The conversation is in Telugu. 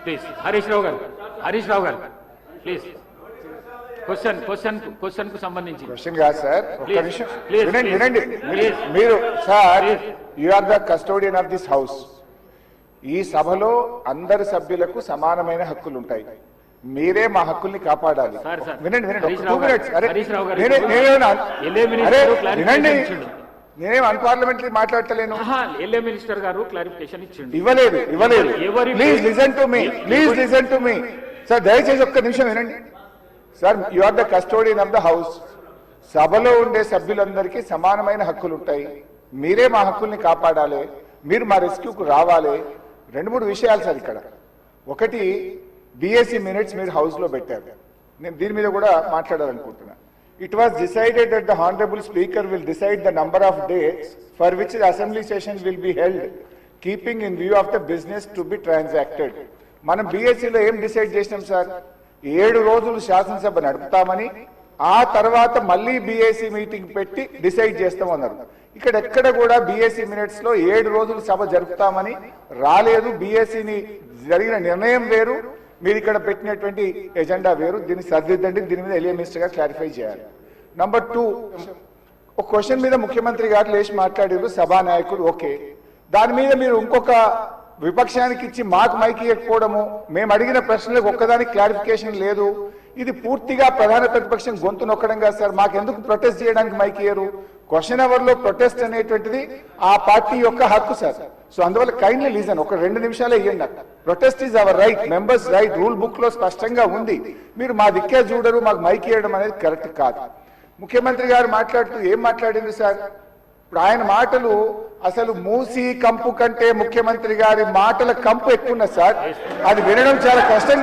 ప్లీజ్ హరీష్ రావు గారు ప్లీజ్ క్వశ్చన్ కు సంబంధించి క్వశ్చన్ కాదు సార్, ఒక్క Please, నిమిషం please, వినండి. please. మీరు sir, Please. You are the custodian of this house. ఈ సభలో అందరి సభ్యులకు సమానమైన హక్కులు ఉంటాయి. మీరే మా హక్కుల్ని కాపాడాలి. Sir, sir. వినండి హరీష్ 2 రావు minutes. గారు, అరే, హరీష్ రావు గారు నేనే- ఇప్పుడు నేనేమన్నా- ఎల్ఏ మినిస్టర్ అరే, క్లారిఫికేషన్ వినండి, ఇచ్చిండు. నేనేం అన్పార్లమెంటరీ మాట్లాడతలేను. ఎల్ఏ మినిస్టర్ గారు క్లారిఫికేషన్ ఇచ్చిండు. ఇవ్వలేదు. ఎవరి- please listen to me sir, దయచేసి ఒక్క నిమిషం వినండి sir. You are the custodian of the house. సభలో ఉండే సభ్యులందరికీ సమానమైన హక్కులు ఉంటాయి. మీరే మా హక్కుల్ని కాపాడాలి. మీరు మా రెస్క్యూకు రావాలి. 2-3 విషయాలు సార్ ఇక్కడ. ఒకటి, బిఎస్సి మినిట్స్ మీరు హౌస్ లో పెట్టారు. నేను దీని మీద కూడా మాట్లాడాలనుకుంటున్నా. It was decided that the Honorable Speaker will decide the number of days for which the assembly sessions will be held, keeping in view of the business to be transacted. మనం బీఎస్సీలో ఏం డిసైడ్ చేసినాం సార్? 7 రోజులు శాసనసభ నడుపుతామని, ఆ తర్వాత మళ్ళీ బీఎస్సీ మీటింగ్ పెట్టి డిసైడ్ చేస్తామన్నారు. ఇక్కడ ఎక్కడ కూడా బీఎస్సీ మినిట్స్ లో 7 రోజులు సభ జరుపుతామని రాలేదు. బీఎస్సీని జరిగిన నిర్ణయం వేరు, మీరు ఇక్కడ పెట్టినటువంటి ఎజెండా వేరు. దీన్ని సరిదిద్దండి. దీని మీద ఎల్ఏ మినిస్టర్ గారు క్లారిఫై చేయాలి. నంబర్ 2, ఒక క్వశ్చన్ మీద ముఖ్యమంత్రి గారు లేచి మాట్లాడారు, సభానాయకుడు ఓకే. దాని మీద మీరు ఇంకొక విపక్షానికి ఇచ్చి మాకు మైక్ ఇవ్వకపోవడము, మేము అడిగిన ప్రశ్నలకు ఒక్కదానికి క్లారిఫికేషన్ లేదు. ఇది పూర్తిగా ప్రధాన ప్రతిపక్షం గొంతు నొక్కడం కాదు సార్. మాకెందుకు ప్రొటెస్ట్ చేయడానికి మైక్ ఇయ్యరు? క్వశ్చన్ అవర్ లో ప్రొటెస్ట్ అనేటువంటిది ఆ పార్టీ యొక్క హక్కు సార్. సో అందువల్ల కైండ్లీ లీజన్ ఒక 2 నిమిషాలే ఇవ్వండి. Protest is our right, members right, rule book లో స్పష్టంగా ఉంది. మీరు మా దిక్కే చూడరు, మాకు మైక్ ఇవ్వడం అనేది కరెక్ట్ కాదు. ముఖ్యమంత్రి గారు మాట్లాడుతూ ఏం మాట్లాడింది సార్? ఇప్పుడు ఆయన మాటలు అసలు మూసి కంపు కంటే ముఖ్యమంత్రి గారి మాటల కంపు ఎక్కువ సార్. అది వినడం చాలా కష్టం.